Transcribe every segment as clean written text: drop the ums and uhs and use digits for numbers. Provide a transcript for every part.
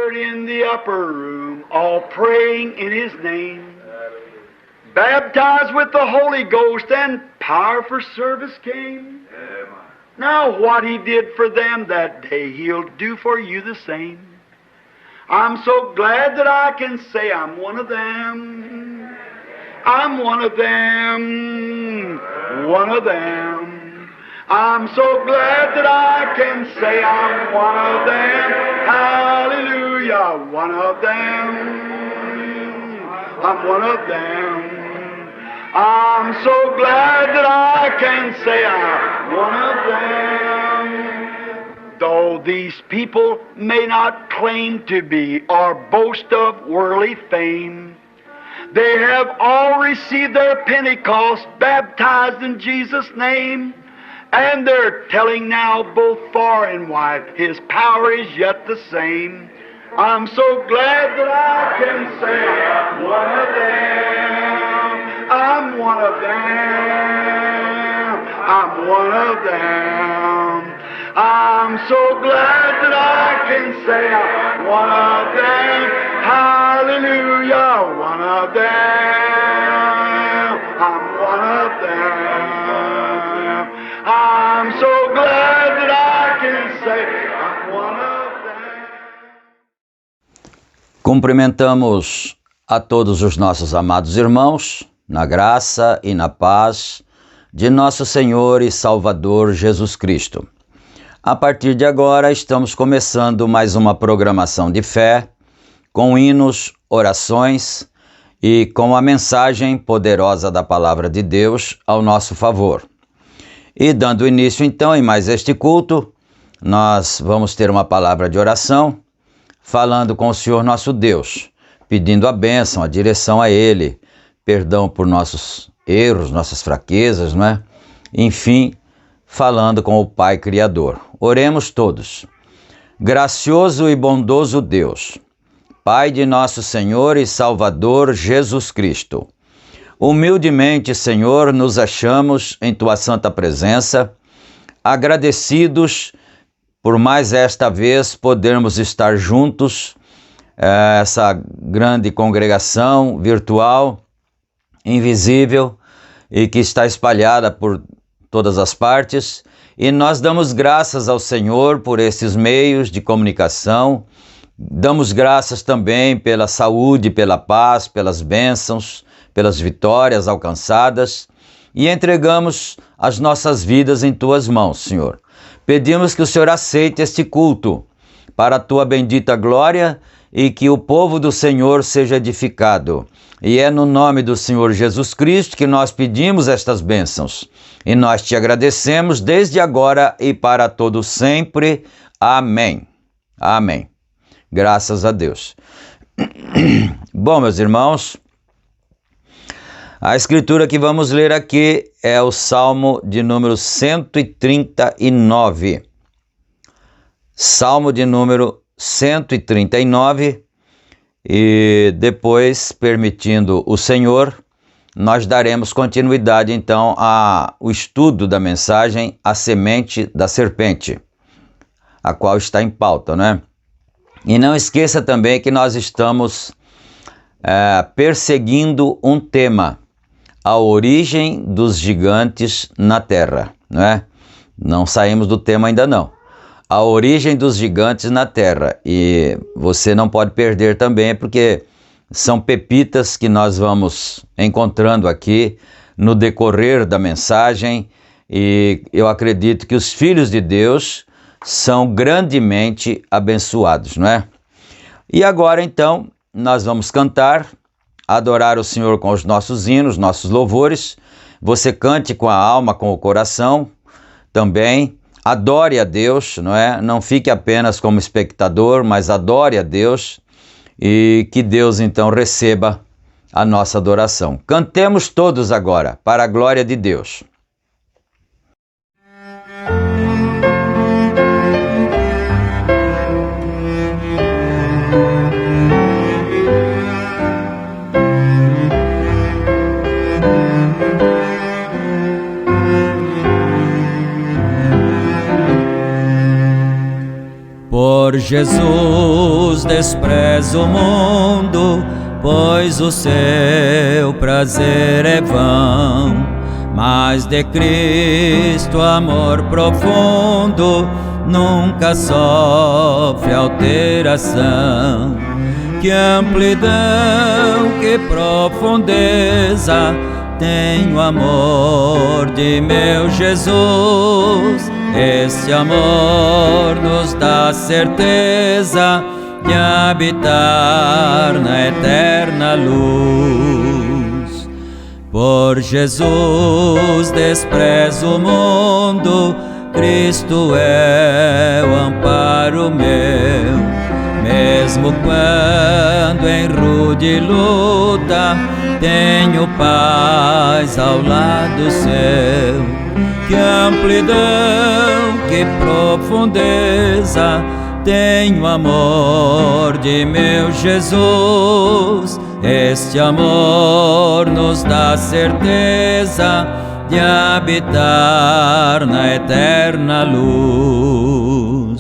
gathered in the upper room, all praying in His name, baptized with the Holy Ghost, and power for service came. Now what He did for them that day, He'll do for you the same. I'm so glad that I can say I'm one of them. I'm one of them. One of them. I'm so glad that I can say I'm one of them. Hallelujah. One of them. I'm one of them. I'm so glad that I can say I'm one of them. Though these people may not claim to be or boast of worldly fame, they have all received their Pentecost, baptized in Jesus' name, and they're telling now both far and wide, His power is yet the same. I'm so glad that I can say I'm one of them. I'm one of them. I'm one of them. I'm so glad that I can say I'm one of them. Hallelujah, one of them. I'm one of them. I'm so glad that I can say I'm one of them. Cumprimentamos a todos os nossos amados irmãos, na graça e na paz de nosso Senhor e Salvador Jesus Cristo. A partir de agora, estamos começando mais uma programação de fé, com hinos, orações e com a mensagem poderosa da Palavra de Deus ao nosso favor. E dando início então em mais este culto, nós vamos ter uma palavra de oração, falando com o Senhor nosso Deus, pedindo a bênção, a direção a Ele, perdão por nossos erros, nossas fraquezas, não é? Enfim, falando com o Pai Criador. Oremos todos. Gracioso e bondoso Deus, Pai de nosso Senhor e Salvador Jesus Cristo, humildemente, Senhor, nos achamos em Tua santa presença, agradecidos por mais esta vez podermos estar juntos, essa grande congregação virtual, invisível e que está espalhada por todas as partes, e nós damos graças ao Senhor por esses meios de comunicação, damos graças também pela saúde, pela paz, pelas bênçãos, pelas vitórias alcançadas, e entregamos as nossas vidas em Tuas mãos, Senhor. Pedimos que o Senhor aceite este culto para a Tua bendita glória e que o povo do Senhor seja edificado. E é no nome do Senhor Jesus Cristo que nós pedimos estas bênçãos. E nós Te agradecemos desde agora e para todo sempre. Amém. Amém. Graças a Deus. Bom, meus irmãos, a escritura que vamos ler aqui é o Salmo de número 139. Salmo de número 139. E depois, permitindo o Senhor, nós daremos continuidade então ao estudo da mensagem A Semente da Serpente, a qual está em pauta, né? E não esqueça também que nós estamos perseguindo um tema, a origem dos gigantes na terra, não é? Não saímos do tema ainda não. A origem dos gigantes na terra, e você não pode perder também, porque são pepitas que nós vamos encontrando aqui no decorrer da mensagem, e eu acredito que os filhos de Deus são grandemente abençoados, não é? E agora então, nós vamos cantar, adorar o Senhor com os nossos hinos, nossos louvores. Você cante com a alma, com o coração também. Adore a Deus, não é? Não fique apenas como espectador, mas adore a Deus e que Deus então receba a nossa adoração. Cantemos todos agora, para a glória de Deus. Por Jesus desprezo o mundo, pois o seu prazer é vão. Mas de Cristo amor profundo nunca sofre alteração. Que amplidão, que profundeza tem o amor de meu Jesus. Esse amor nos dá certeza de habitar na eterna luz. Por Jesus desprezo o mundo, Cristo é o amparo meu. Mesmo quando em rude luta, tenho paz ao lado seu. Que amplidão, que profundeza tem o amor de meu Jesus. Este amor nos dá certeza de habitar na eterna luz.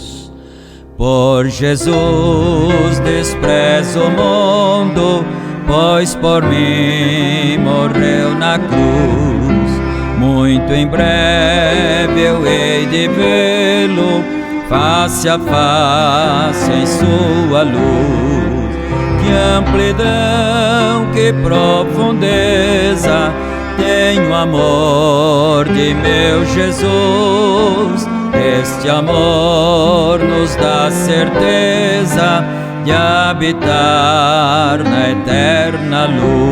Por Jesus desprezo o mundo, pois por mim morreu na cruz. Muito em breve eu hei de vê-lo, face a face em sua luz. Que amplidão, que profundeza tem o amor de meu Jesus. Este amor nos dá certeza de habitar na eterna luz.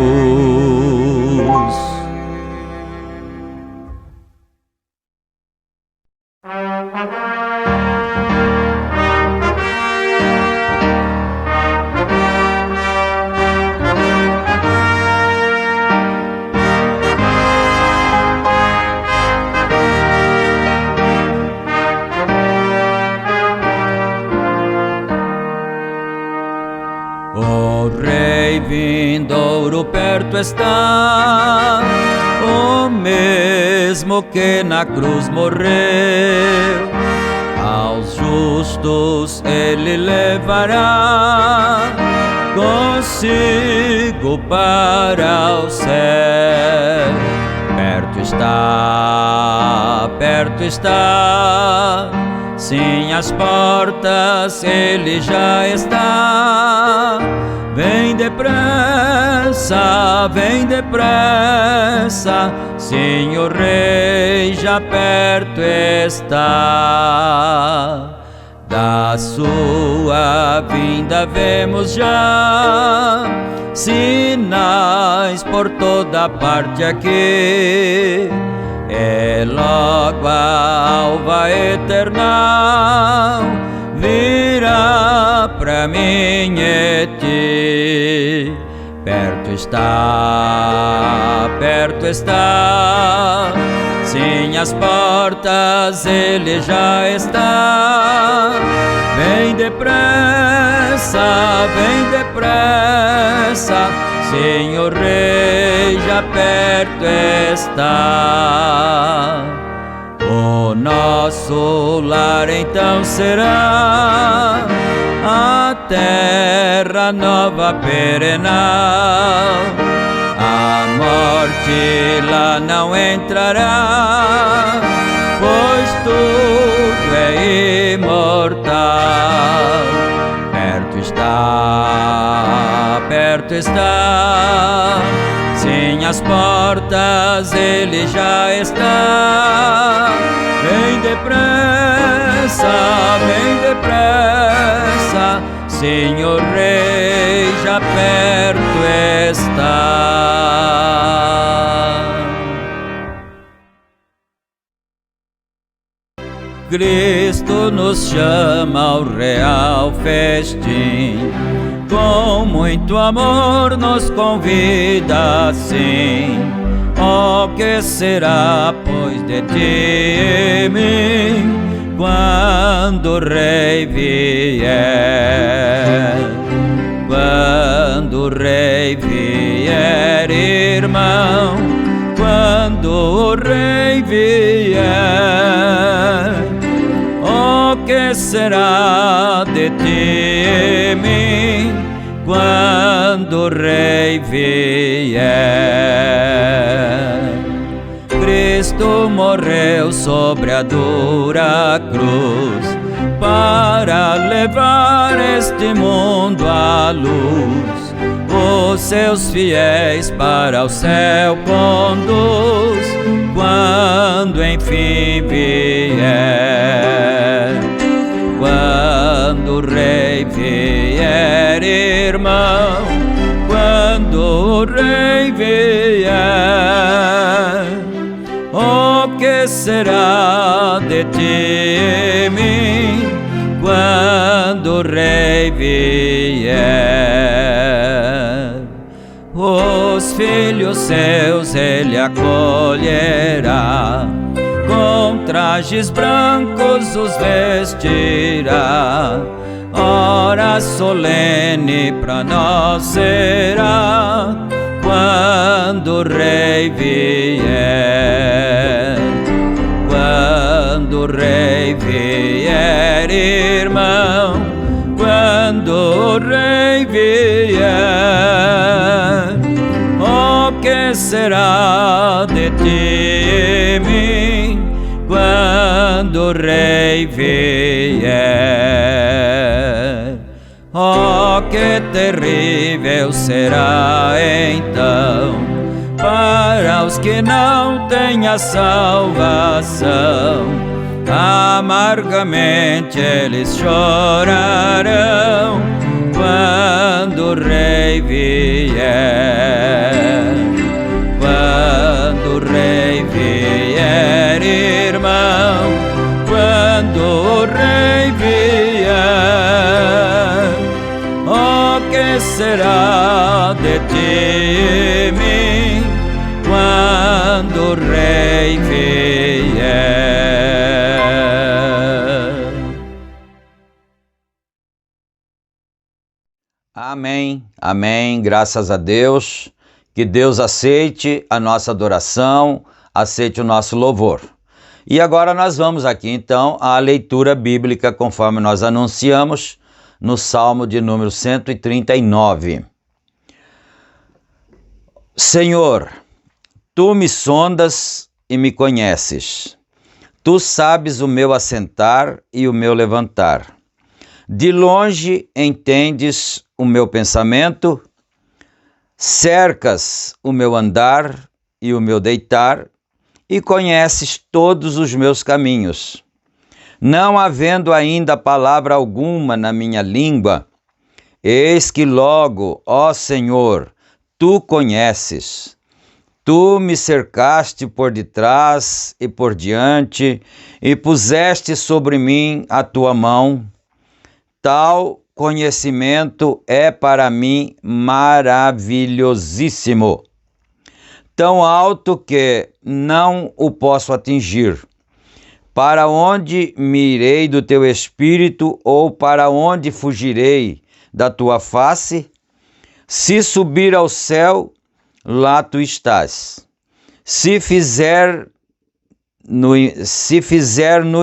O Rei vindouro perto está, o mesmo que na cruz morreu. Aos justos ele levará consigo para o céu. Perto está, sim, às portas ele já está. Vem depressa, sim, o Rei já perto está. Da sua vinda vemos já sinais por toda parte aqui. É logo a alva eterna virá pra mim e ti. Perto está, sim, às portas ele já está. Vem depressa, sim, o Rei já perto está. O nosso lar então será a terra nova perenal. A morte lá não entrará, pois tudo é imortal. Perto está, sim, às portas ele já está. Vem depressa, sim, o Rei já perto está. Cristo nos chama ao real festim, com muito amor nos convida assim. Oh, que será, pois, de ti e mim, quando o Rei vier? Quando o Rei vier, irmão, quando o Rei vier. Oh, que será de ti e mim quando o Rei vier? Cristo morreu sobre a dura cruz para levar este mundo à luz. Os seus fiéis para o céu conduz quando enfim vier. Quando o Rei vier, irmão, quando o Rei vier, oh, que será de ti e mim quando o Rei vier? Os filhos seus ele acolherá, com trajes brancos os vestirá. Hora solene pra nós será quando o Rei vier. Quando o Rei vier, irmão, quando o Rei vier, oh, que será de ti e mim quando o Rei vier? Oh, que terrível será então para os que não têm a salvação. Amargamente eles chorarão quando o Rei vier. Quando o Rei vier, irmão, quando o Rei vier, oh, que será de ti e mim quando o Rei vier? Amém, amém, graças a Deus. Que Deus aceite a nossa adoração, aceite o nosso louvor. E agora nós vamos aqui então à leitura bíblica conforme nós anunciamos no Salmo de número 139. Senhor, Tu me sondas e me conheces. Tu sabes o meu assentar e o meu levantar. De longe entendes o meu pensamento, cercas o meu andar e o meu deitar, e conheces todos os meus caminhos. Não havendo ainda palavra alguma na minha língua, eis que logo, ó Senhor, Tu conheces. Tu me cercaste por detrás e por diante, e puseste sobre mim a Tua mão. Tal conhecimento é para mim maravilhosíssimo, tão alto que não o posso atingir. Para onde me irei do Teu Espírito, ou para onde fugirei da Tua face? Se subir ao céu, lá Tu estás. Se fizer no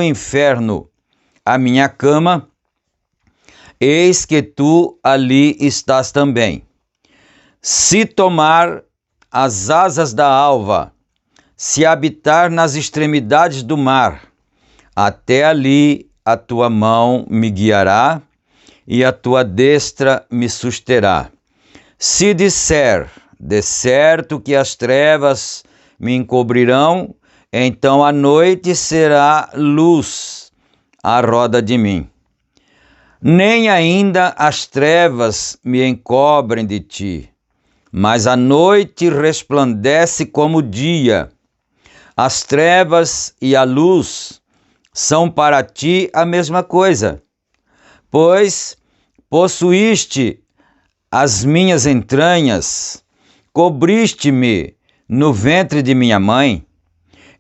inferno a minha cama, eis que Tu ali estás também. Se tomar as asas da alva, se habitar nas extremidades do mar, até ali a Tua mão me guiará e a Tua destra me susterá. Se disser, de certo que as trevas me encobrirão, então a noite será luz à roda de mim. Nem ainda as trevas me encobrem de Ti, mas a noite resplandece como o dia. As trevas e a luz são para Ti a mesma coisa, pois possuíste as minhas entranhas, cobriste-me no ventre de minha mãe.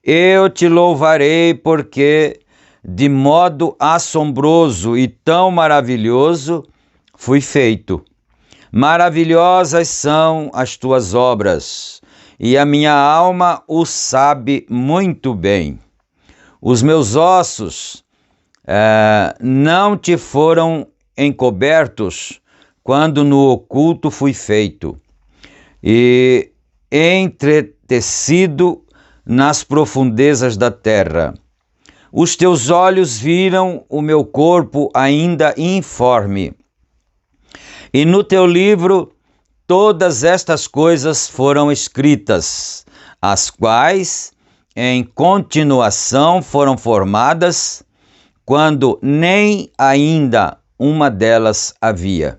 Eu Te louvarei porque de modo assombroso e tão maravilhoso fui feito. Maravilhosas são as Tuas obras, e a minha alma o sabe muito bem. Os meus ossos não te foram encobertos quando no oculto fui feito, e entretecido nas profundezas da terra. Os teus olhos viram o meu corpo ainda informe, e no teu livro todas estas coisas foram escritas, as quais em continuação foram formadas, quando nem ainda uma delas havia.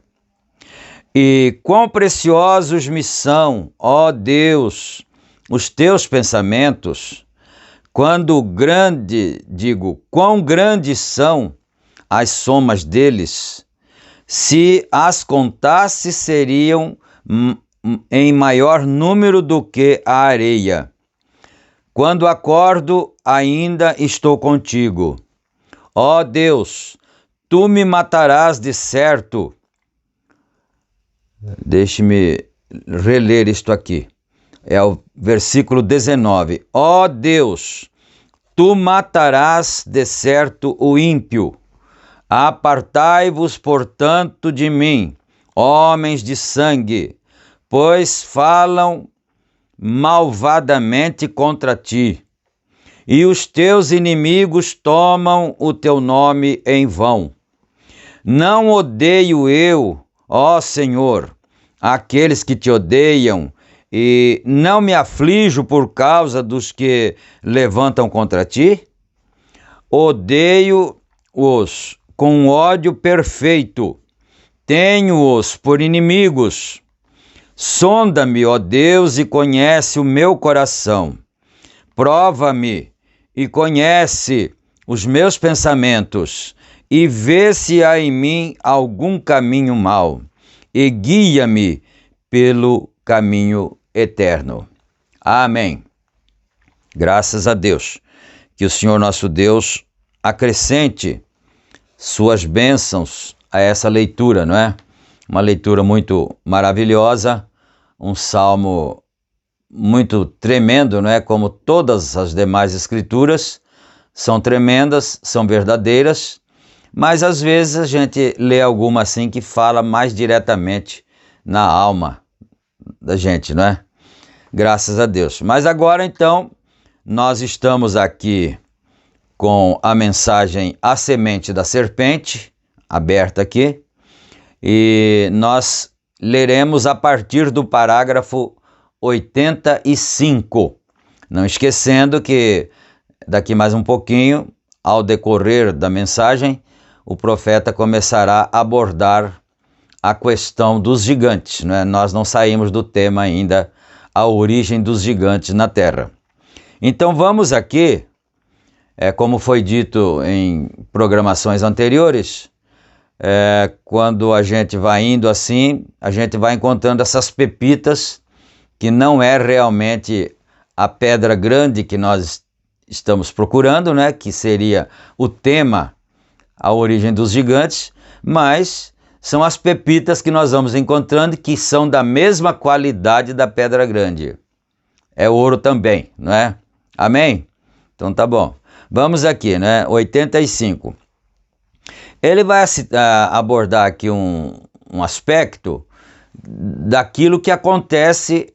E quão preciosos me são, ó Deus, os teus pensamentos, quão grandes são as somas deles. Se as contasse, seriam em maior número do que a areia. Quando acordo, ainda estou contigo. Ó Deus, tu me matarás de certo. Deixe-me reler isto aqui. É o versículo 19. Ó Deus, tu matarás de certo o ímpio. Apartai-vos, portanto, de mim, homens de sangue, pois falam malvadamente contra ti, e os teus inimigos tomam o teu nome em vão. Não odeio eu, ó Senhor, aqueles que te odeiam, e não me aflijo por causa dos que levantam contra ti? Odeio-os com ódio perfeito, tenho-os por inimigos. Sonda-me, ó Deus, e conhece o meu coração. Prova-me e conhece os meus pensamentos, e vê se há em mim algum caminho mau, e guia-me pelo caminho eterno. Amém. Graças a Deus. Que o Senhor nosso Deus acrescente suas bênçãos a essa leitura, não é? Uma leitura muito maravilhosa, um salmo muito tremendo, não é? Como todas as demais escrituras, são tremendas, são verdadeiras, mas às vezes a gente lê alguma assim que fala mais diretamente na alma da gente, não é? Graças a Deus. Mas agora então, nós estamos aqui com a mensagem A Semente da Serpente, aberta aqui, e nós leremos a partir do parágrafo 85. Não esquecendo que daqui mais um pouquinho, ao decorrer da mensagem, o profeta começará a abordar a questão dos gigantes, não é? Nós não saímos do tema ainda, a origem dos gigantes na Terra. Então vamos aqui, como foi dito em programações anteriores, quando a gente vai indo assim, a gente vai encontrando essas pepitas que não é realmente a pedra grande que nós estamos procurando, né? Que seria o tema, a origem dos gigantes, mas são as pepitas que nós vamos encontrando que são da mesma qualidade da pedra grande. É ouro também, não é? Amém? Então tá bom. Vamos aqui, né? 85. Ele vai abordar aqui um aspecto daquilo que acontece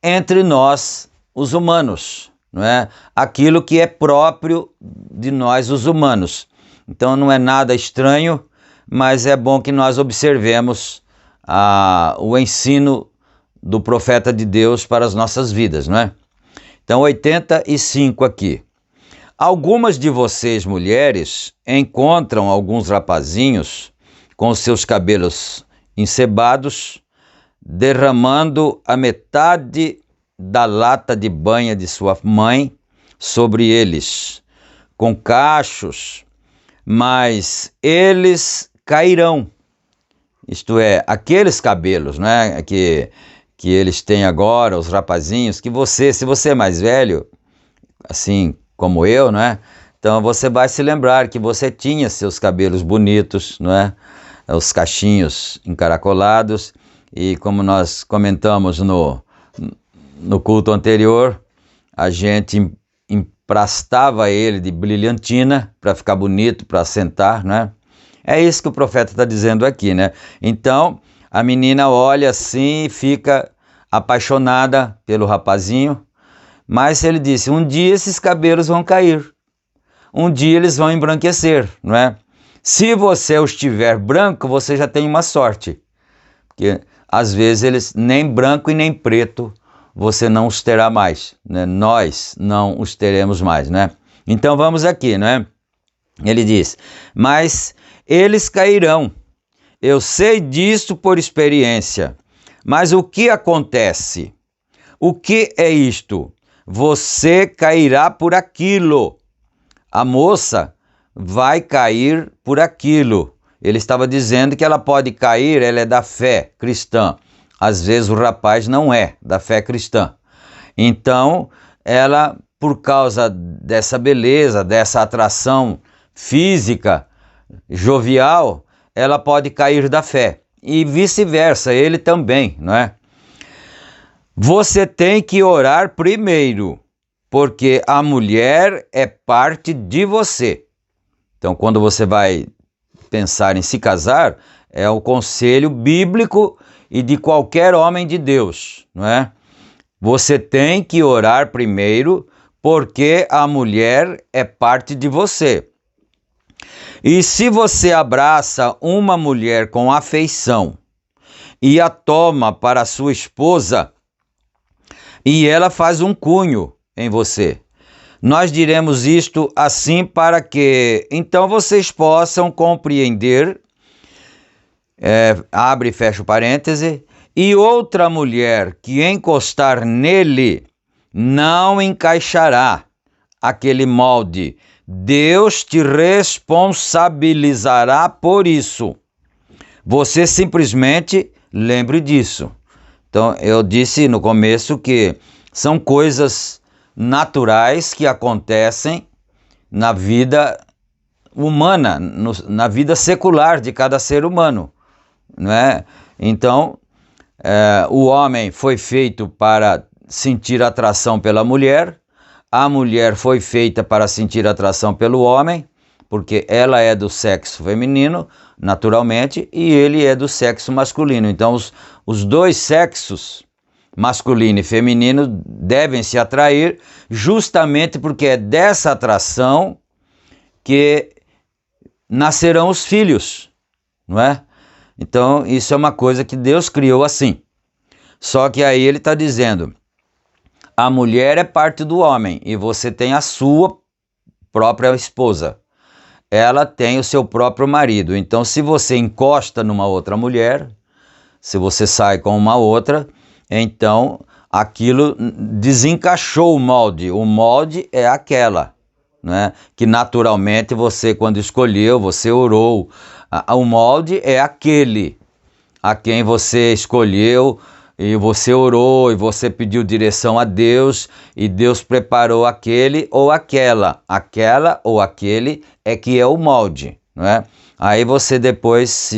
entre nós, os humanos, não é? Aquilo que é próprio de nós, os humanos. Então não é nada estranho, mas é bom que nós observemos o ensino do profeta de Deus para as nossas vidas, não é? Então 85 aqui. Algumas de vocês, mulheres, encontram alguns rapazinhos com seus cabelos encebados, derramando a metade da lata de banha de sua mãe sobre eles, com cachos, mas eles cairão. Isto é, aqueles cabelos, né, que eles têm agora, os rapazinhos, que você, se você é mais velho, assim como eu, né? Então você vai se lembrar que você tinha seus cabelos bonitos, não é? Os cachinhos encaracolados, e como nós comentamos no culto anterior, a gente prastava ele de brilhantina para ficar bonito, para sentar, né? É isso que o profeta está dizendo aqui, né? Então, a menina olha assim e fica apaixonada pelo rapazinho, mas ele disse, um dia esses cabelos vão cair, um dia eles vão embranquecer, não é? Se você os tiver branco, você já tem uma sorte, porque às vezes eles nem branco e nem preto você não os terá mais, né? Nós não os teremos mais, né? Então vamos aqui, né? Ele diz, mas eles cairão, eu sei disso por experiência, mas o que acontece? O que é isto? Você cairá por aquilo. A moça vai cair por aquilo. Ele estava dizendo que ela pode cair, ela é da fé cristã. Às vezes o rapaz não é da fé cristã. Então, ela, por causa dessa beleza, dessa atração física, jovial, ela pode cair da fé. E vice-versa, ele também, não é? Você tem que orar primeiro, porque a mulher é parte de você. Então, quando você vai pensar em se casar, é o conselho bíblico e de qualquer homem de Deus, não é? Você tem que orar primeiro, porque a mulher é parte de você. E se você abraça uma mulher com afeição e a toma para sua esposa, e ela faz um cunho em você, nós diremos isto assim para que então vocês possam compreender, abre e fecha o parêntese, e outra mulher que encostar nele não encaixará aquele molde. Deus te responsabilizará por isso. Você simplesmente lembre disso. Então, eu disse no começo que são coisas naturais que acontecem na vida humana, na vida secular de cada ser humano, não é? Então, o homem foi feito para sentir atração pela mulher, a mulher foi feita para sentir atração pelo homem, porque ela é do sexo feminino, naturalmente, e ele é do sexo masculino. Então, os dois sexos, masculino e feminino, devem se atrair justamente porque é dessa atração que nascerão os filhos, não é? Então, isso é uma coisa que Deus criou assim. Só que aí ele está dizendo, a mulher é parte do homem e você tem a sua própria esposa. Ela tem o seu próprio marido. Então, se você encosta numa outra mulher, se você sai com uma outra, então aquilo desencaixou o molde. O molde é aquela, né? Que naturalmente você, quando escolheu, você orou. O molde é aquele a quem você escolheu e você orou e você pediu direção a Deus e Deus preparou aquele ou aquela ou aquele é que é o molde, não é? Aí você depois,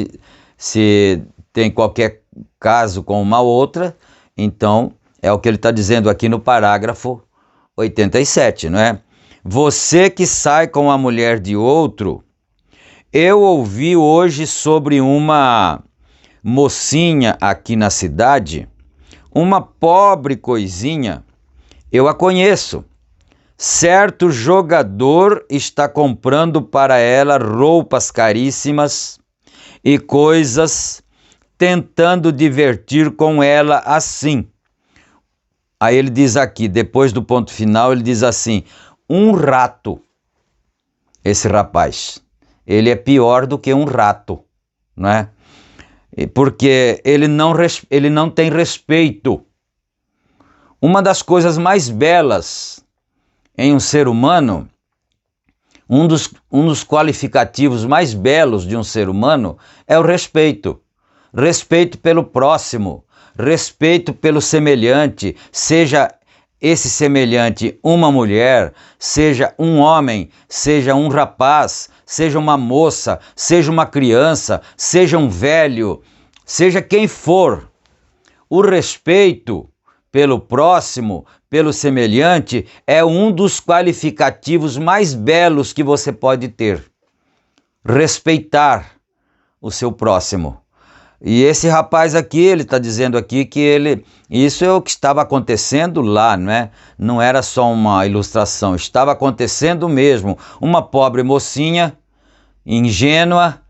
se tem qualquer caso com uma outra, então é o que ele está dizendo aqui no parágrafo 87, não é? Você que sai com a mulher de outro, eu ouvi hoje sobre uma mocinha aqui na cidade, uma pobre coisinha, eu a conheço. Certo jogador está comprando para ela roupas caríssimas e coisas, tentando divertir com ela assim. Aí ele diz aqui, depois do ponto final, ele diz assim, um rato, esse rapaz. Ele é pior do que um rato, não é? Porque ele não tem respeito. Uma das coisas mais belas em um ser humano, um dos qualificativos mais belos de um ser humano é o respeito. Respeito pelo próximo, respeito pelo semelhante, seja esse semelhante uma mulher, seja um homem, seja um rapaz, seja uma moça, seja uma criança, seja um velho, seja quem for. O respeito pelo próximo, pelo semelhante é um dos qualificativos mais belos que você pode ter. Respeitar o seu próximo. E esse rapaz aqui, ele está dizendo aqui que isso é o que estava acontecendo lá, não é? Não era só uma ilustração, estava acontecendo mesmo. Uma pobre mocinha, ingênua,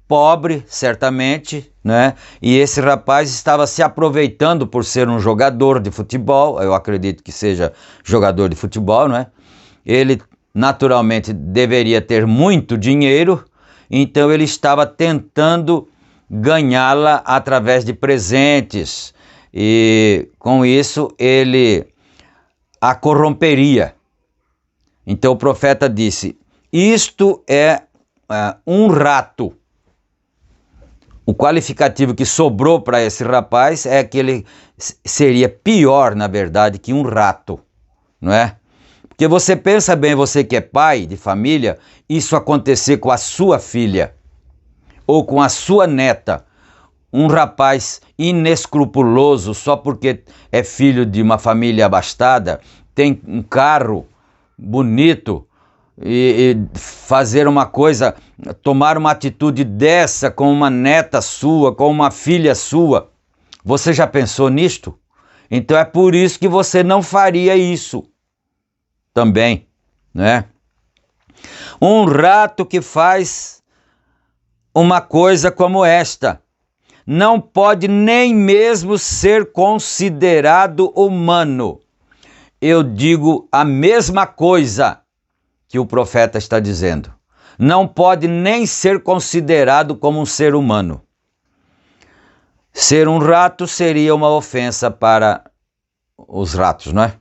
pobre, certamente, né? E esse rapaz estava se aproveitando por ser um jogador de futebol, eu acredito que seja jogador de futebol, não é? Ele naturalmente deveria ter muito dinheiro, então ele estava tentando ganhá-la através de presentes e com isso ele a corromperia. Então o profeta disse: isto é um rato. O qualificativo que sobrou para esse rapaz é que ele seria pior, na verdade, que um rato, não é? Porque você pensa bem, você que é pai de família, isso acontecer com a sua filha ou com a sua neta, um rapaz inescrupuloso só porque é filho de uma família abastada, tem um carro bonito e fazer uma coisa, tomar uma atitude dessa com uma neta sua, com uma filha sua. Você já pensou nisto? Então é por isso que você não faria isso também, né? Um rato que faz uma coisa como esta não pode nem mesmo ser considerado humano. Eu digo a mesma coisa que o profeta está dizendo. Não pode nem ser considerado como um ser humano. Ser um rato seria uma ofensa para os ratos, não é?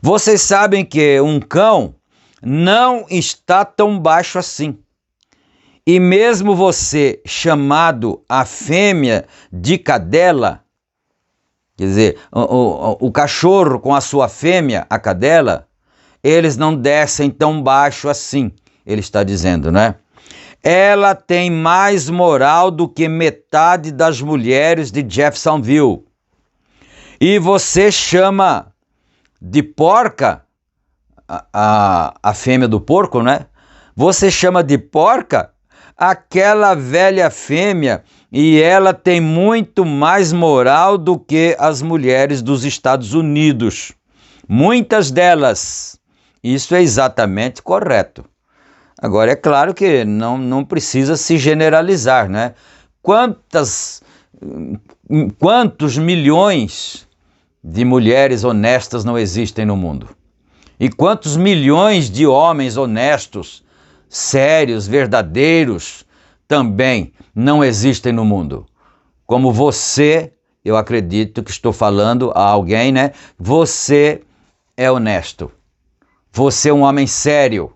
Vocês sabem que um cão não está tão baixo assim. E mesmo você chamado a fêmea de cadela, quer dizer, o cachorro com a sua fêmea, a cadela, eles não descem tão baixo assim, ele está dizendo, né? Ela tem mais moral do que metade das mulheres de Jeffersonville. E você chama de porca a fêmea do porco, né? Você chama de porca aquela velha fêmea e ela tem muito mais moral do que as mulheres dos Estados Unidos. Muitas delas. Isso é exatamente correto. Agora, é claro que não precisa se generalizar, né? Quantos milhões de mulheres honestas não existem no mundo? E quantos milhões de homens honestos, sérios, verdadeiros, também não existem no mundo? Como você, eu acredito que estou falando a alguém, né? Você é honesto. Você é um homem sério,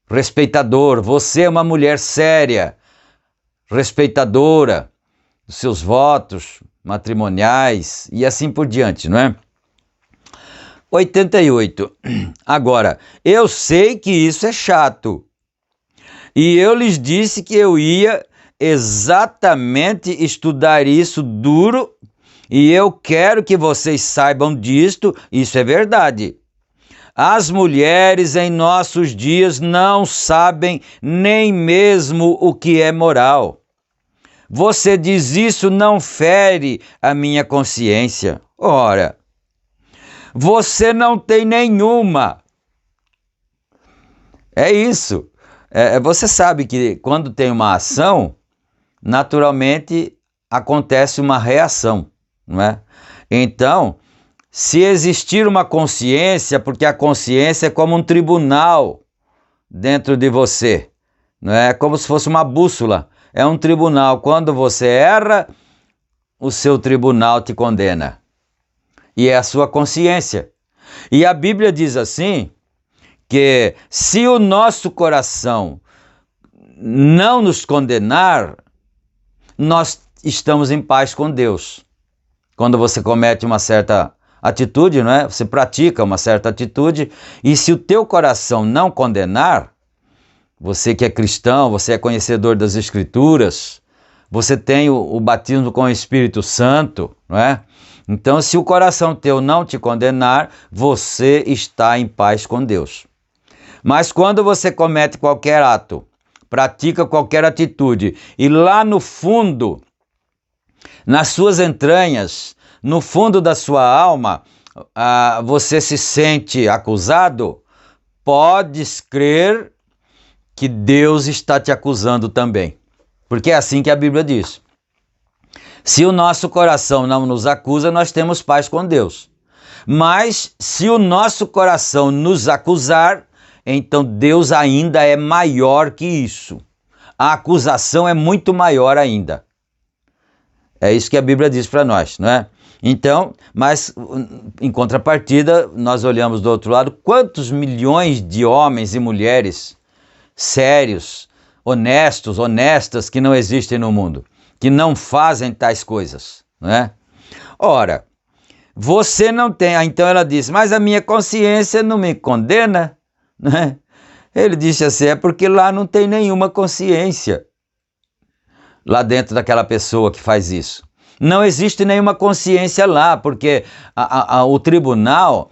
respeitador. Você é uma mulher séria, respeitadora dos seus votos matrimoniais e assim por diante, não é? 88. Agora, eu sei que isso é chato. E eu lhes disse que eu ia exatamente estudar isso duro e eu quero que vocês saibam disto, isso é verdade. As mulheres em nossos dias não sabem nem mesmo o que é moral. Você diz isso não fere a minha consciência. Ora, você não tem nenhuma. É isso. Você sabe que quando tem uma ação, naturalmente acontece uma reação, não é? Então, se existir uma consciência, porque a consciência é como um tribunal dentro de você, não é? É como se fosse uma bússola, é um tribunal. Quando você erra, o seu tribunal te condena. E é a sua consciência. E a Bíblia diz assim, que se o nosso coração não nos condenar, nós estamos em paz com Deus. Quando você comete uma certa atitude, não é? Você pratica uma certa atitude, e se o teu coração não condenar, você que é cristão, você é conhecedor das Escrituras, você tem o batismo com o Espírito Santo, não é? Então, se o coração teu não te condenar, você está em paz com Deus. Mas quando você comete qualquer ato, pratica qualquer atitude, e lá no fundo, nas suas entranhas, no fundo da sua alma, você se sente acusado, podes crer que Deus está te acusando também. Porque é assim que a Bíblia diz. Se o nosso coração não nos acusa, nós temos paz com Deus. Mas se o nosso coração nos acusar, então Deus ainda é maior que isso. A acusação é muito maior ainda. É isso que a Bíblia diz para nós, não é? Então, mas em contrapartida, nós olhamos do outro lado, quantos milhões de homens e mulheres sérios, honestos, honestas que não existem no mundo, que não fazem tais coisas, não é? Ora, você não tem, então ela diz, mas a minha consciência não me condena, né? Ele disse assim, é porque lá não tem nenhuma consciência, lá dentro daquela pessoa que faz isso. Não existe nenhuma consciência lá, porque o tribunal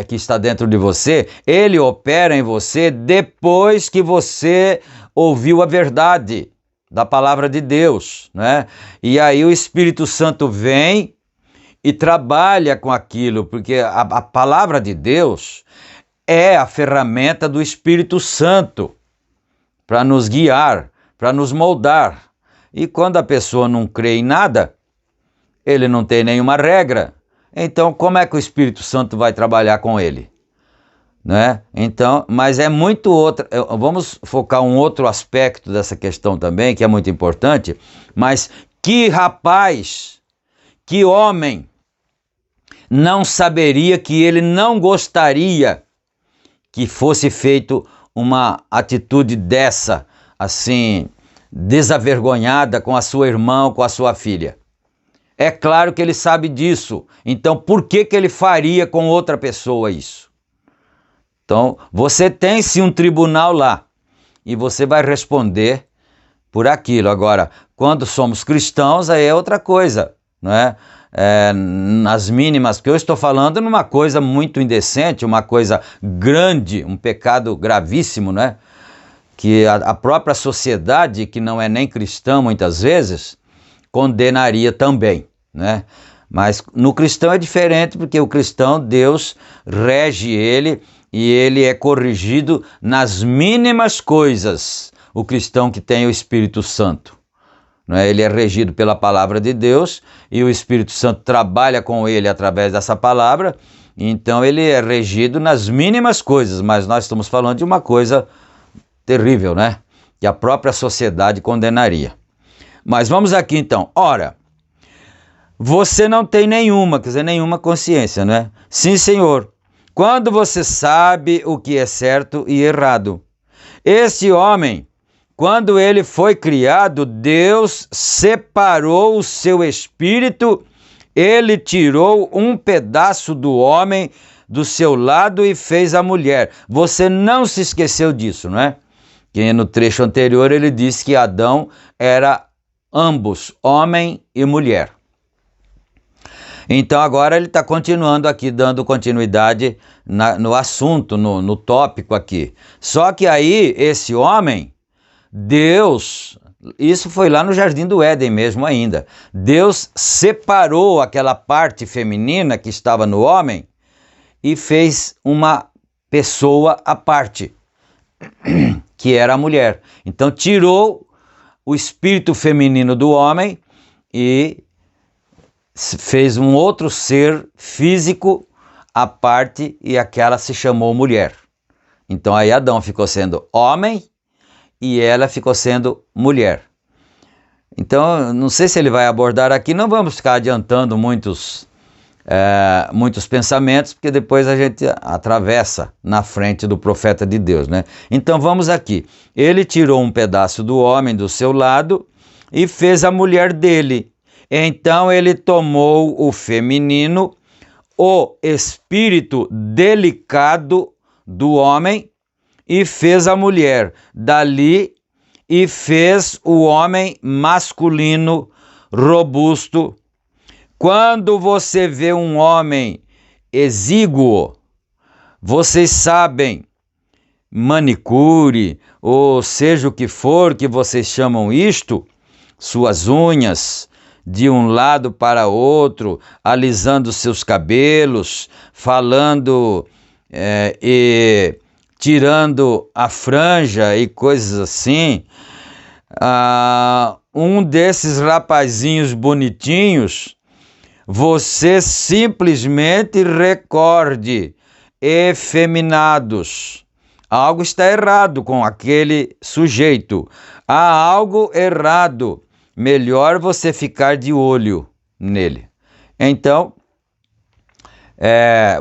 que está dentro de você, ele opera em você depois que você ouviu a verdade da palavra de Deus, né? E aí o Espírito Santo vem e trabalha com aquilo, porque a palavra de Deus é a ferramenta do Espírito Santo para nos guiar, para nos moldar. E quando a pessoa não crê em nada, ele não tem nenhuma regra, então como é que o Espírito Santo vai trabalhar com ele? Né? Então, mas é muito outra, vamos focar um outro aspecto dessa questão também, que é muito importante, mas que rapaz, que homem, não saberia que ele não gostaria que fosse feito uma atitude dessa, assim, desavergonhada com a sua irmã, com a sua filha? É claro que ele sabe disso, então por que ele faria com outra pessoa isso? Então, você tem sim um tribunal lá, e você vai responder por aquilo. Agora, quando somos cristãos, aí é outra coisa, não é? Nas mínimas, que eu estou falando numa coisa muito indecente, uma coisa grande, um pecado gravíssimo, né? Que a própria sociedade, que não é nem cristã muitas vezes, condenaria também, né? Mas no cristão é diferente, porque o cristão, Deus rege ele e ele é corrigido nas mínimas coisas. O cristão que tem o Espírito Santo, né? Ele é regido pela palavra de Deus e o Espírito Santo trabalha com ele através dessa palavra, então ele é regido nas mínimas coisas, mas nós estamos falando de uma coisa terrível, né? Que a própria sociedade condenaria. Mas vamos aqui então. Ora, você não tem nenhuma, quer dizer, nenhuma consciência, né? Sim, Senhor. Quando você sabe o que é certo e errado. Esse homem, quando ele foi criado, Deus separou o seu espírito, ele tirou um pedaço do homem do seu lado e fez a mulher. Você não se esqueceu disso, não é? Que no trecho anterior ele disse que Adão era ambos, homem e mulher. Então agora ele está continuando aqui, dando continuidade no assunto, no tópico aqui. Só que aí esse homem, Deus, isso foi lá no Jardim do Éden mesmo ainda, Deus separou aquela parte feminina que estava no homem e fez uma pessoa à parte, que era a mulher. Então tirou o espírito feminino do homem e fez um outro ser físico à parte e aquela se chamou mulher. Então aí Adão ficou sendo homem e ela ficou sendo mulher. Então não sei se ele vai abordar aqui, não vamos ficar adiantando muitos pensamentos, porque depois a gente atravessa na frente do profeta de Deus, né? Então vamos aqui. Ele tirou um pedaço do homem do seu lado e fez a mulher dele. Então ele tomou o feminino, o espírito delicado do homem e fez a mulher dali e fez o homem masculino, robusto, Quando você vê um homem exíguo, vocês sabem, manicure, ou seja o que for que vocês chamam isto, suas unhas de um lado para outro, alisando seus cabelos, falando e tirando a franja e coisas assim. Um desses rapazinhos bonitinhos, você simplesmente recorde, efeminados. Algo está errado com aquele sujeito. Há algo errado. Melhor você ficar de olho nele. Então,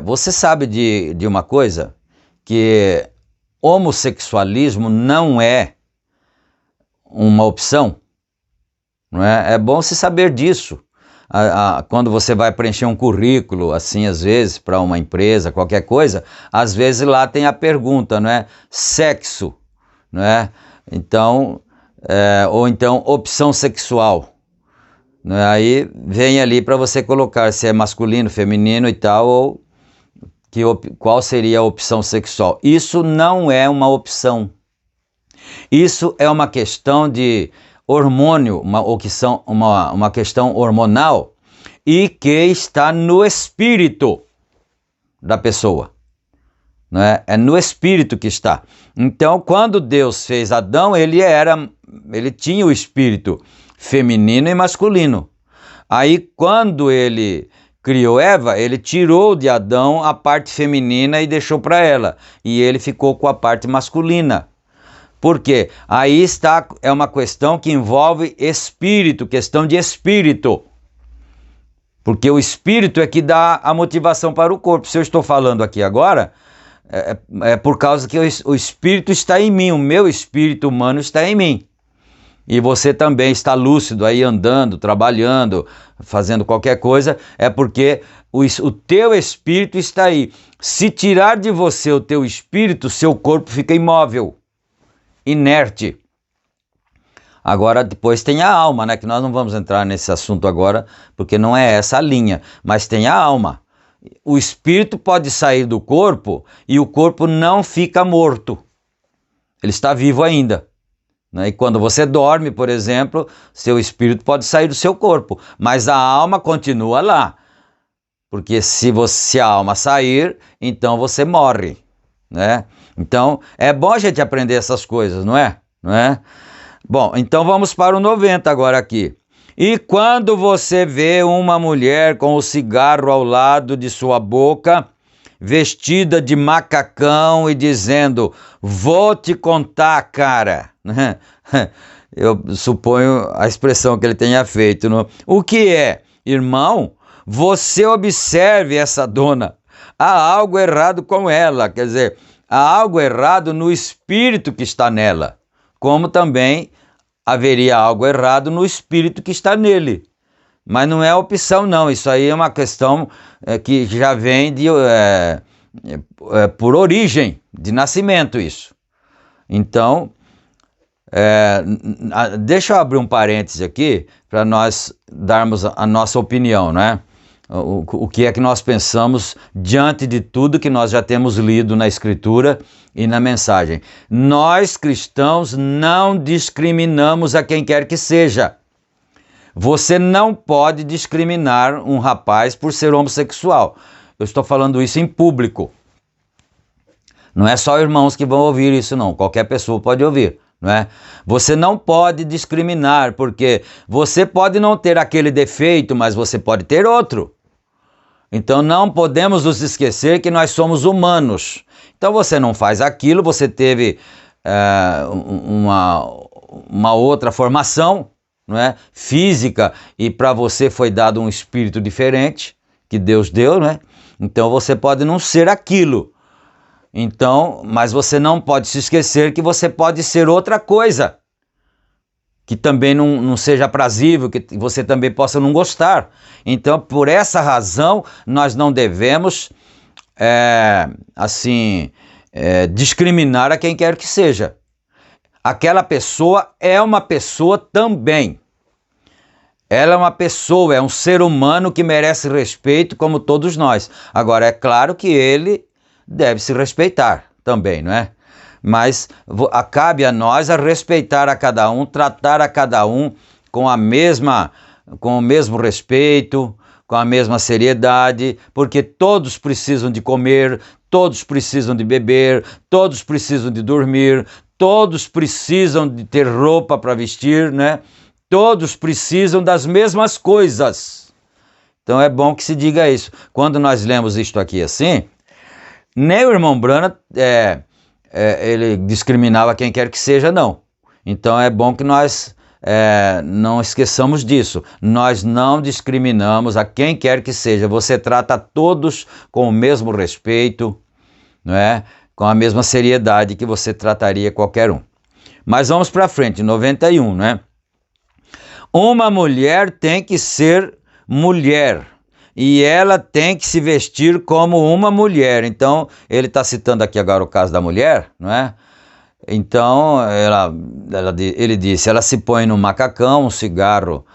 você sabe de uma coisa? Que homossexualismo não é uma opção. Não é? É bom se saber disso. Quando você vai preencher um currículo, assim, às vezes, para uma empresa, qualquer coisa, às vezes lá tem a pergunta, não é? Sexo, não é? Então, ou então opção sexual. Não é? Aí vem ali para você colocar se é masculino, feminino e tal, ou qual seria a opção sexual. Isso não é uma opção. Isso é uma questão de hormônio, uma questão hormonal e que está no espírito da pessoa. Não é? É no espírito que está. Então, quando Deus fez Adão, ele tinha o espírito feminino e masculino. Aí, quando ele criou Eva, ele tirou de Adão a parte feminina e deixou para ela. E ele ficou com a parte masculina. Por quê? Aí é uma questão que envolve espírito, questão de espírito. Porque o espírito é que dá a motivação para o corpo. Se eu estou falando aqui agora, é por causa que o espírito está em mim, o meu espírito humano está em mim. E você também está lúcido aí andando, trabalhando, fazendo qualquer coisa, é porque o teu espírito está aí. Se tirar de você o teu espírito, seu corpo fica imóvel, inerte. Agora depois tem a alma, né? Que nós não vamos entrar nesse assunto agora, porque não é essa a linha, mas tem a alma. O espírito pode sair do corpo e o corpo não fica morto. Ele está vivo ainda. Né? E quando você dorme, por exemplo, seu espírito pode sair do seu corpo, mas a alma continua lá. Porque se a alma sair, então você morre. Né? Então, é bom a gente aprender essas coisas, não é? Não é? Bom, então vamos para o 90 agora aqui. E quando você vê uma mulher com o cigarro ao lado de sua boca, vestida de macacão e dizendo, vou te contar, cara. Eu suponho a expressão que ele tenha feito. Não? O que é? Irmão, você observe essa dona. Há algo errado com ela, quer dizer, há algo errado no espírito que está nela, como também haveria algo errado no espírito que está nele. Mas não é opção não, isso aí é uma questão que já vem por origem, de nascimento isso. Então, deixa eu abrir um parêntese aqui para nós darmos a nossa opinião, né? O que é que nós pensamos diante de tudo que nós já temos lido na Escritura e na mensagem. Nós, cristãos, não discriminamos a quem quer que seja. Você não pode discriminar um rapaz por ser homossexual. Eu estou falando isso em público. Não é só irmãos que vão ouvir isso, não. Qualquer pessoa pode ouvir. Não é? Você não pode discriminar, porque você pode não ter aquele defeito, mas você pode ter outro. Então não podemos nos esquecer que nós somos humanos. Então você não faz aquilo, você teve uma outra formação, não é? Física, e para você foi dado um espírito diferente, que Deus deu, né? Então você pode não ser aquilo. Então, mas você não pode se esquecer que você pode ser outra coisa, que também não seja aprazível, que você também possa não gostar. Então, por essa razão, nós não devemos, discriminar a quem quer que seja. Aquela pessoa é uma pessoa também. Ela é uma pessoa, é um ser humano que merece respeito como todos nós. Agora, é claro que ele deve se respeitar também, não é? Mas cabe a nós a respeitar a cada um, tratar a cada um com o mesmo respeito, com a mesma seriedade, porque todos precisam de comer, todos precisam de beber, todos precisam de dormir, todos precisam de ter roupa para vestir, né? Todos precisam das mesmas coisas. Então é bom que se diga isso. Quando nós lemos isto aqui assim, nem o irmão Branham ele discriminava quem quer que seja, não. Então é bom que nós não esqueçamos disso. Nós não discriminamos a quem quer que seja. Você trata todos com o mesmo respeito, não é? Com a mesma seriedade que você trataria qualquer um. Mas vamos para frente, 91, né? Uma mulher tem que ser mulher e ela tem que se vestir como uma mulher. Então, ele está citando aqui agora o caso da mulher, não é? Então, ele disse, ela se põe no macacão, um cigarro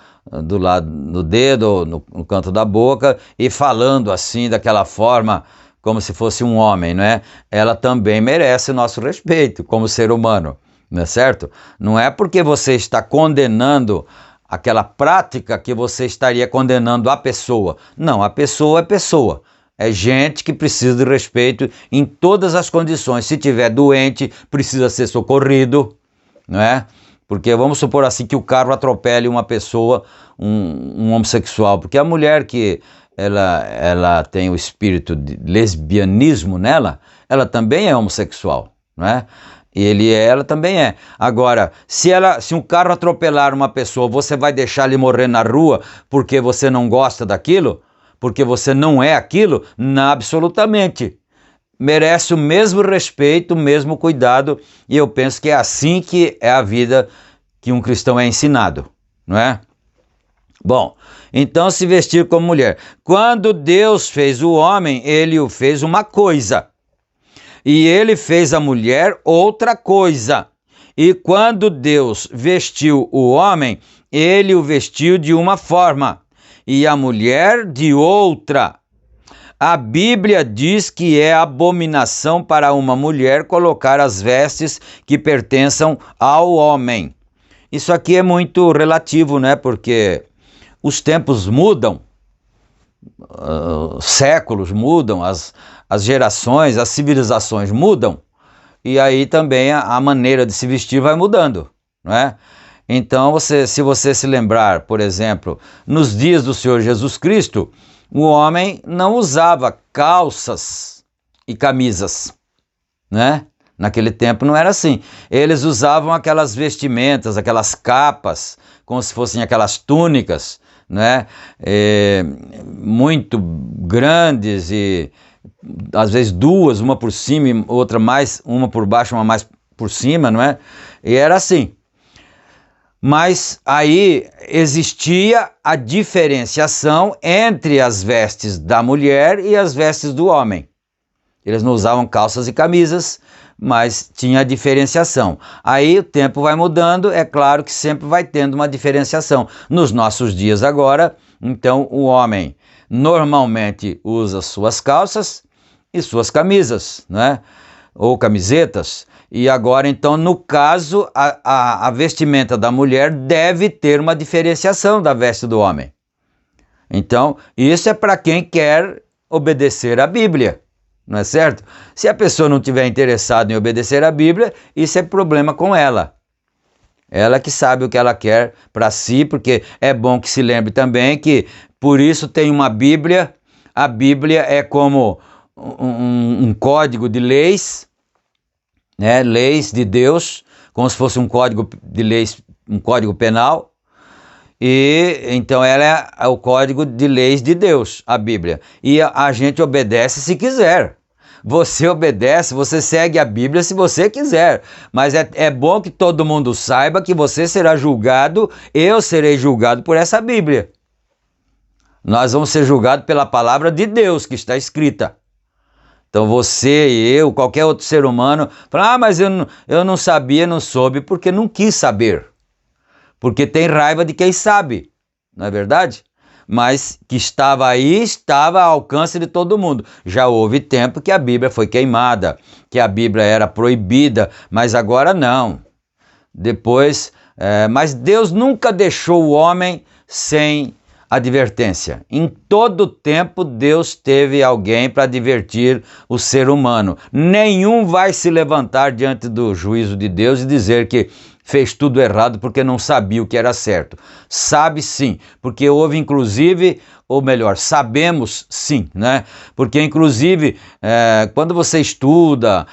do lado do dedo, no canto da boca, e falando assim, daquela forma, como se fosse um homem, não é? Ela também merece o nosso respeito como ser humano, não é certo? Não é porque você está condenando aquela prática que você estaria condenando a pessoa. Não, a pessoa é pessoa. É gente que precisa de respeito em todas as condições. Se tiver doente, precisa ser socorrido, não é? Porque vamos supor assim que o carro atropele uma pessoa, um homossexual, porque a mulher que ela tem o espírito de lesbianismo nela, ela também é homossexual, não é? Ela também é. Agora, se um carro atropelar uma pessoa, você vai deixar ele morrer na rua porque você não gosta daquilo? Porque você não é aquilo? Não, absolutamente. Merece o mesmo respeito, o mesmo cuidado, e eu penso que é assim que é a vida que um cristão é ensinado, não é? Bom, então se vestir como mulher. Quando Deus fez o homem, ele o fez uma coisa. E ele fez a mulher outra coisa. E quando Deus vestiu o homem, ele o vestiu de uma forma, e a mulher de outra. A Bíblia diz que é abominação para uma mulher colocar as vestes que pertençam ao homem. Isso aqui é muito relativo, né? Porque os tempos mudam, séculos mudam, as gerações, as civilizações mudam, e aí também a maneira de se vestir vai mudando, não é? Então, se você se lembrar, por exemplo, nos dias do Senhor Jesus Cristo, o homem não usava calças e camisas, né? Naquele tempo não era assim. Eles usavam aquelas vestimentas, aquelas capas, como se fossem aquelas túnicas, né? Muito grandes e às vezes duas, uma por cima e outra mais, uma por baixo, uma mais por cima, não é? E era assim. Mas aí existia a diferenciação entre as vestes da mulher e as vestes do homem. Eles não usavam calças e camisas, mas tinha a diferenciação. Aí o tempo vai mudando, é claro que sempre vai tendo uma diferenciação. Nos nossos dias agora, então o homem normalmente usa suas calças e suas camisas, né? Ou camisetas. E agora, então, no caso, a vestimenta da mulher deve ter uma diferenciação da veste do homem. Então, isso é para quem quer obedecer à Bíblia, não é certo? Se a pessoa não estiver interessada em obedecer à Bíblia, isso é problema com ela. Ela que sabe o que ela quer para si, porque é bom que se lembre também que, por isso, tem uma Bíblia. A Bíblia é como um código de leis, né? Leis de Deus, como se fosse um código de leis, um código penal. E então ela é o código de leis de Deus, a Bíblia. E a gente obedece se quiser. Você obedece, você segue a Bíblia se você quiser. Mas é bom que todo mundo saiba que você será julgado, eu serei julgado por essa Bíblia. Nós vamos ser julgados pela palavra de Deus que está escrita. Então você e eu, qualquer outro ser humano, fala, mas eu não sabia, não soube, porque não quis saber. Porque tem raiva de quem sabe. não é verdade? Mas que estava aí, estava ao alcance de todo mundo. Já houve tempo que a Bíblia foi queimada, que a Bíblia era proibida, mas agora não. Depois, mas Deus nunca deixou o homem sem advertência. Em todo tempo, Deus teve alguém para advertir o ser humano. Nenhum vai se levantar diante do juízo de Deus e dizer que fez tudo errado porque não sabia o que era certo. Sabe sim, porque houve inclusive, ou melhor, sabemos sim, né? Porque inclusive, quando você estuda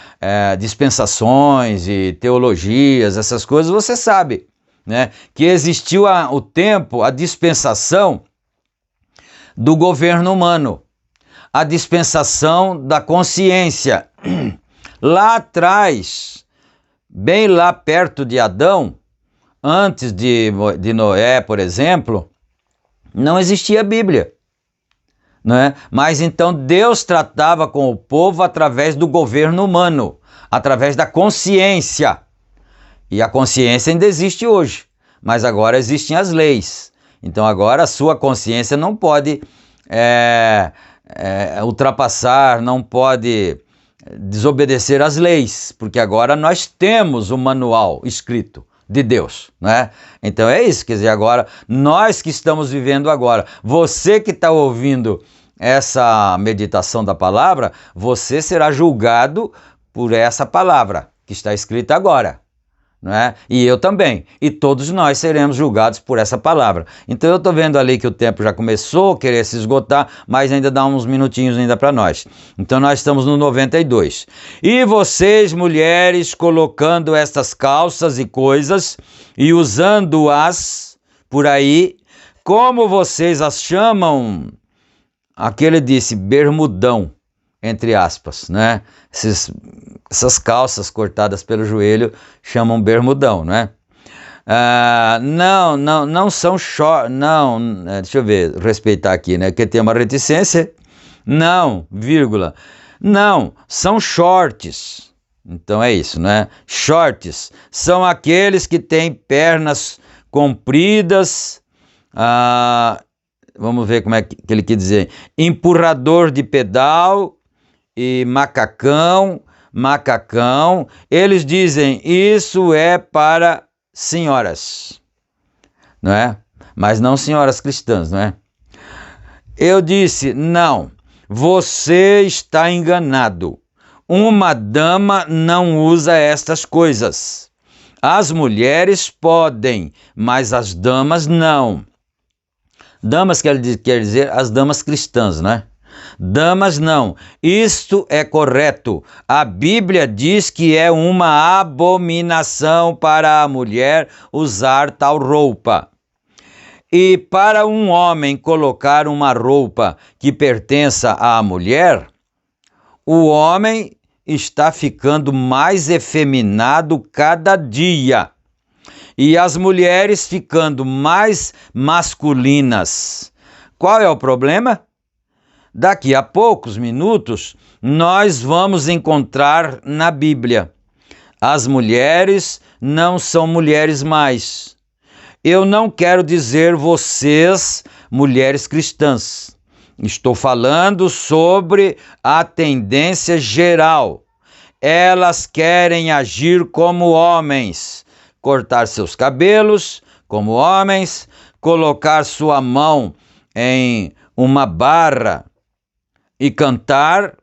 dispensações e teologias, essas coisas, você sabe, né? Que existiu o tempo, a dispensação do governo humano, a dispensação da consciência. Lá atrás, bem lá perto de Adão, antes de Noé, por exemplo, não existia Bíblia, não é? Mas então Deus tratava com o povo através do governo humano, através da consciência. E a consciência ainda existe hoje, mas agora existem as leis. Então agora a sua consciência não pode ultrapassar, não pode desobedecer às leis, porque agora nós temos o manual escrito de Deus, né? Então é isso, quer dizer, agora nós que estamos vivendo agora, você que está ouvindo essa meditação da palavra, você será julgado por essa palavra que está escrita agora, não é? E eu também, e todos nós seremos julgados por essa palavra. Então eu estou vendo ali que o tempo já começou a querer se esgotar, mas ainda dá uns minutinhos ainda para nós. Então nós estamos no 92. E vocês, mulheres, colocando estas calças e coisas e usando-as por aí, como vocês as chamam? Aquele disse bermudão, entre aspas, né? Essas calças cortadas pelo joelho chamam bermudão, né? Não são short, não, deixa eu ver, respeitar aqui, né? Porque tem uma reticência, não, vírgula, não, são shorts. Então é isso, né? Shorts são aqueles que têm pernas compridas, vamos ver como é que ele quer dizer, empurrador de pedal e macacão, eles dizem, isso é para senhoras, não é? Mas não senhoras cristãs, não é? Eu disse, não, você está enganado. Uma dama não usa estas coisas. As mulheres podem, mas as damas não. Damas quer dizer as damas cristãs, né? Damas não, isto é correto. A Bíblia diz que é uma abominação para a mulher usar tal roupa. E para um homem colocar uma roupa que pertença à mulher, o homem está ficando mais efeminado cada dia. E as mulheres ficando mais masculinas. Qual é o problema? Daqui a poucos minutos, nós vamos encontrar na Bíblia. As mulheres não são mulheres mais. Eu não quero dizer vocês, mulheres cristãs. Estou falando sobre a tendência geral. Elas querem agir como homens, cortar seus cabelos como homens, colocar sua mão em uma barra e cantar,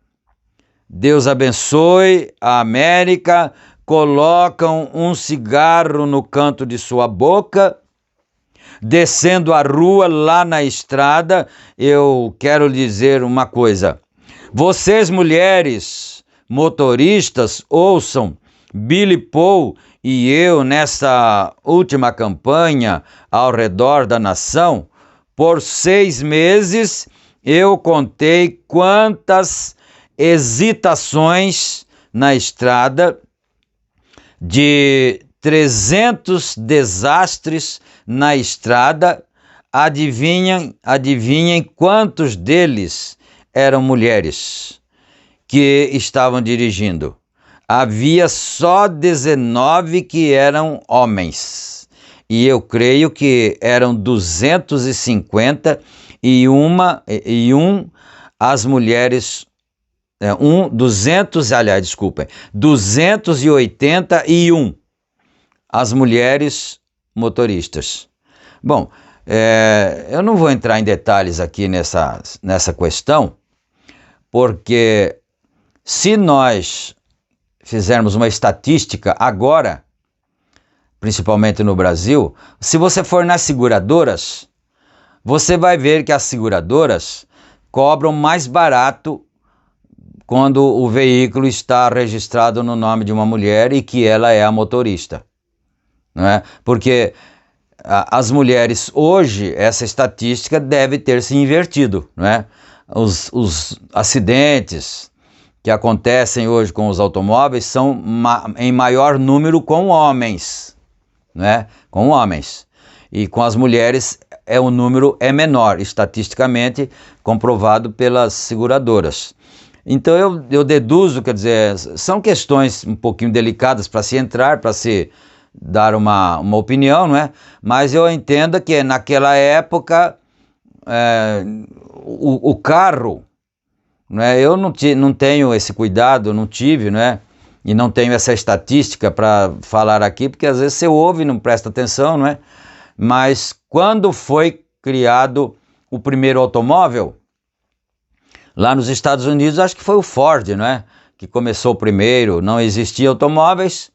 Deus abençoe a América, colocam um cigarro no canto de sua boca, descendo a rua lá na estrada. Eu quero dizer uma coisa, vocês mulheres motoristas, ouçam, Billy Paul e eu nessa última campanha ao redor da nação, por 6 meses, eu contei quantas hesitações na estrada, de 300 desastres na estrada. Adivinhem quantos deles eram mulheres que estavam dirigindo. Havia só 19 que eram homens. e eu creio que eram 251 as mulheres, 281 as mulheres motoristas. Bom, eu não vou entrar em detalhes aqui nessa questão, porque se nós fizermos uma estatística agora, principalmente no Brasil, se você for nas seguradoras, você vai ver que as seguradoras cobram mais barato quando o veículo está registrado no nome de uma mulher e que ela é a motorista, não é? Porque as mulheres hoje, essa estatística deve ter se invertido, não é? Os acidentes que acontecem hoje com os automóveis são em maior número com homens, né? Com homens. E com as mulheres o número é menor, estatisticamente comprovado pelas seguradoras. Então eu deduzo, quer dizer, são questões um pouquinho delicadas para se entrar, para se dar uma opinião, não é? Mas eu entendo que naquela época o carro, não é? Eu não tenho esse cuidado, não tive, não é? E não tenho essa estatística para falar aqui, porque às vezes você ouve e não presta atenção, não é? Mas quando foi criado o primeiro automóvel, lá nos Estados Unidos, acho que foi o Ford, não é? Que começou primeiro, não existiam automóveis,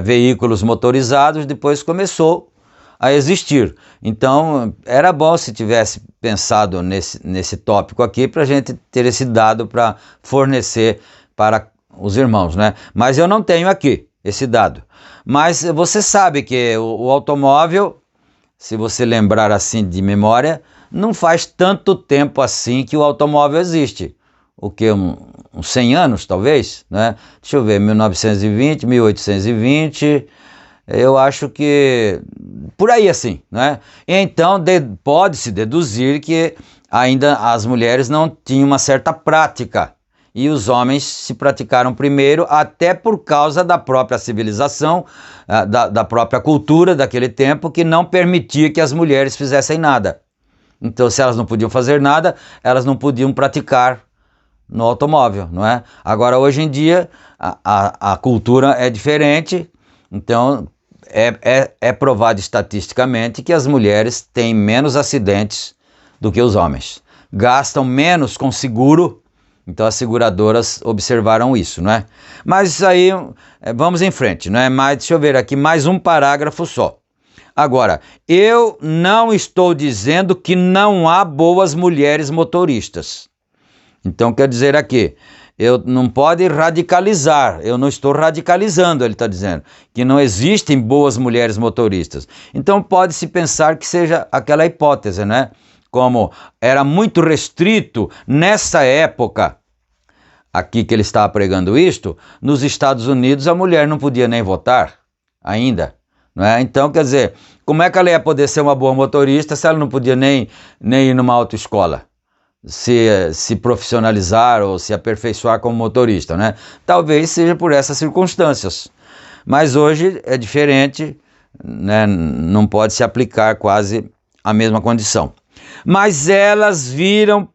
veículos motorizados, depois começou a existir. Então, era bom se tivesse pensado nesse tópico aqui, para a gente ter esse dado para fornecer para os irmãos, né? Mas eu não tenho aqui esse dado. Mas você sabe que o automóvel, se você lembrar assim de memória, não faz tanto tempo assim que o automóvel existe. O que? Uns 100 anos, talvez, né? Deixa eu ver, 1920, 1820, eu acho que por aí assim, né? Então, pode-se deduzir que ainda as mulheres não tinham uma certa prática e os homens se praticaram primeiro, até por causa da própria civilização, da própria cultura daquele tempo, que não permitia que as mulheres fizessem nada. Então, se elas não podiam fazer nada, elas não podiam praticar no automóvel, não é? Agora, hoje em dia, a cultura é diferente, então é provado estatisticamente que as mulheres têm menos acidentes do que os homens. Gastam menos com seguro, então as seguradoras observaram isso, não é? Mas isso aí, vamos em frente, não é? Mas deixa eu ver aqui, mais um parágrafo só. Agora, eu não estou dizendo que não há boas mulheres motoristas. Então, quer dizer aqui, eu não pode radicalizar, eu não estou radicalizando, ele está dizendo, que não existem boas mulheres motoristas. Então, pode-se pensar que seja aquela hipótese, né? Como era muito restrito nessa época, aqui que ele estava pregando isto, nos Estados Unidos a mulher não podia nem votar ainda, não é? Então, quer dizer, como é que ela ia poder ser uma boa motorista se ela não podia nem ir numa autoescola? Se profissionalizar ou se aperfeiçoar como motorista, né? Talvez seja por essas circunstâncias. Mas hoje é diferente, né? Não pode se aplicar quase a mesma condição. Mas elas viram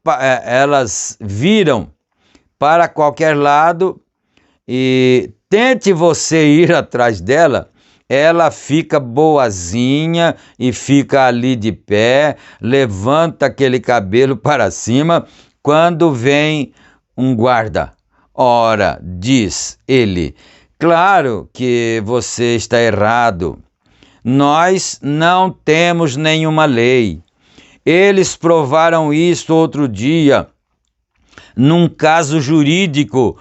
para qualquer lado e tente você ir atrás dela, ela fica boazinha e fica ali de pé, levanta aquele cabelo para cima quando vem um guarda. Ora, diz ele, claro que você está errado. Nós não temos nenhuma lei. Eles provaram isso outro dia, num caso jurídico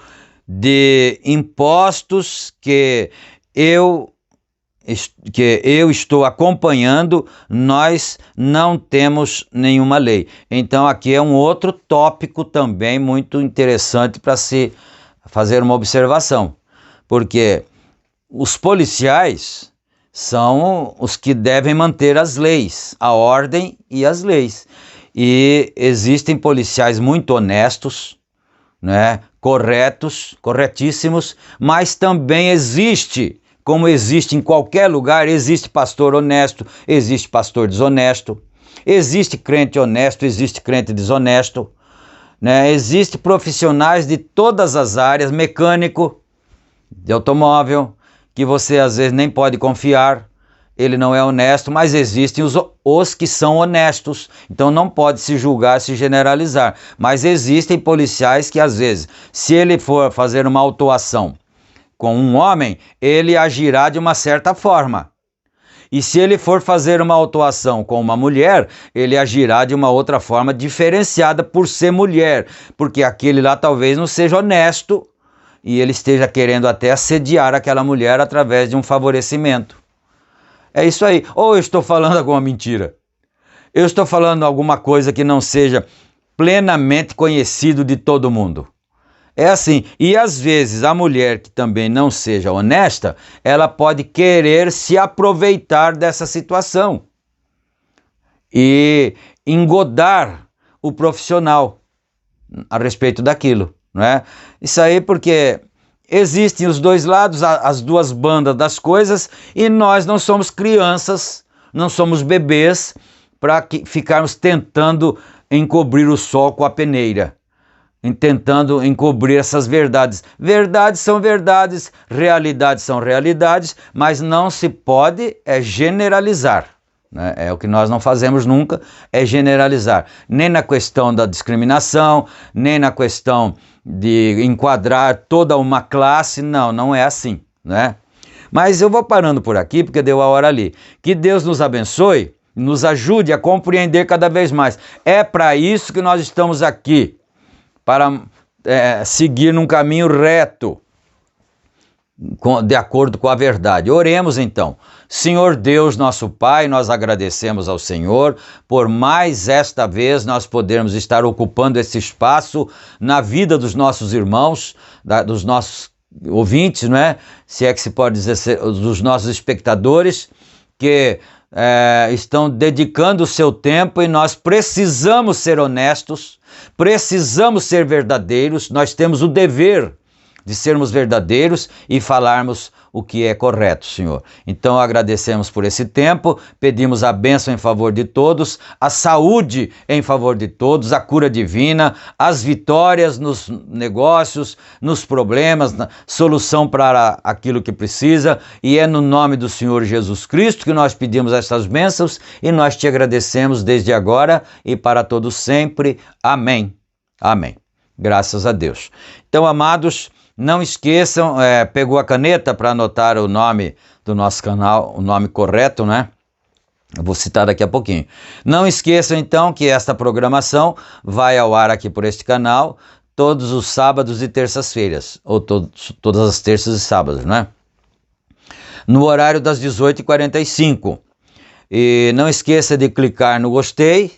de impostos que eu estou acompanhando, nós não temos nenhuma lei. Então aqui é um outro tópico também muito interessante para se fazer uma observação, porque os policiais são os que devem manter as leis, a ordem e as leis. E existem policiais muito honestos, né, corretos, corretíssimos, mas também existe como existe em qualquer lugar, existe pastor honesto, existe pastor desonesto, existe crente honesto, existe crente desonesto, né? Existe profissionais de todas as áreas, mecânico de automóvel, que você às vezes nem pode confiar, ele não é honesto, mas existem os que são honestos, então não pode se julgar, se generalizar, mas existem policiais que às vezes, se ele for fazer uma autuação com um homem, ele agirá de uma certa forma, e se ele for fazer uma autuação com uma mulher, ele agirá de uma outra forma diferenciada por ser mulher, porque aquele lá talvez não seja honesto, e ele esteja querendo até assediar aquela mulher através de um favorecimento. É isso aí. Ou eu estou falando alguma mentira? Eu estou falando alguma coisa que não seja plenamente conhecido de todo mundo. É assim. E às vezes a mulher que também não seja honesta, ela pode querer se aproveitar dessa situação e engodar o profissional a respeito daquilo, não é? Isso aí porque existem os dois lados, as duas bandas das coisas, e nós não somos crianças, não somos bebês para ficarmos tentando encobrir o sol com a peneira, tentando encobrir essas verdades. Verdades são verdades, realidades são realidades, mas não se pode generalizar. É o que nós não fazemos nunca, é generalizar. Nem na questão da discriminação, nem na questão de enquadrar toda uma classe, não é assim, né? Mas eu vou parando por aqui, porque deu a hora ali. Que Deus nos abençoe, nos ajude a compreender cada vez mais. É para isso que nós estamos aqui, para seguir num caminho reto, de acordo com a verdade. Oremos então. Senhor Deus, nosso Pai, nós agradecemos ao Senhor por mais esta vez nós podermos estar ocupando esse espaço na vida dos nossos irmãos, dos nossos ouvintes, não é? Se é que se pode dizer, dos nossos espectadores, que estão dedicando o seu tempo, e nós precisamos ser honestos, precisamos ser verdadeiros, nós temos o dever de sermos verdadeiros e falarmos o que é correto, Senhor. Então agradecemos por esse tempo, pedimos a bênção em favor de todos, a saúde em favor de todos, a cura divina, as vitórias nos negócios, nos problemas, solução para aquilo que precisa, e é no nome do Senhor Jesus Cristo que nós pedimos essas bênçãos, e nós te agradecemos desde agora e para todos sempre. Amém. Amém. Graças a Deus. Então, amados, não esqueçam, pegou a caneta para anotar o nome do nosso canal, o nome correto, né? Eu vou citar daqui a pouquinho. Não esqueçam, então, que esta programação vai ao ar aqui por este canal todos os sábados e terças-feiras, ou todas as terças e sábados, né? No horário das 18h45. E não esqueça de clicar no gostei,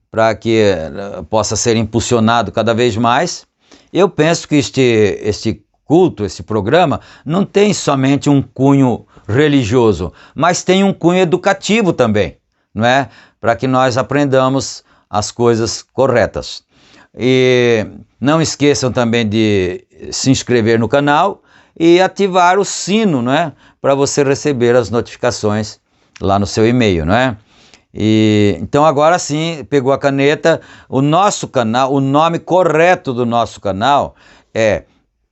para que possa ser impulsionado cada vez mais. Eu penso que este culto, esse programa, não tem somente um cunho religioso, mas tem um cunho educativo também, não é? Para que nós aprendamos as coisas corretas. E não esqueçam também de se inscrever no canal e ativar o sino, não é? Para você receber as notificações lá no seu e-mail, não é? Então agora sim, pegou a caneta, o nosso canal, o nome correto do nosso canal é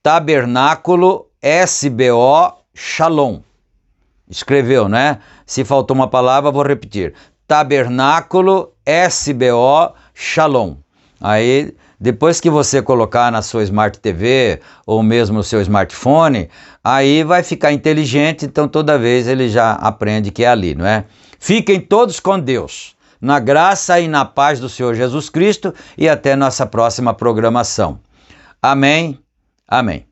Tabernáculo SBO Shalom. Escreveu, né? Se faltou uma palavra, vou repetir. Tabernáculo SBO Shalom. Aí, depois que você colocar na sua Smart TV ou mesmo no seu smartphone, aí vai ficar inteligente, então toda vez ele já aprende que é ali, não é? Fiquem todos com Deus, na graça e na paz do Senhor Jesus Cristo, e até nossa próxima programação. Amém. Amém.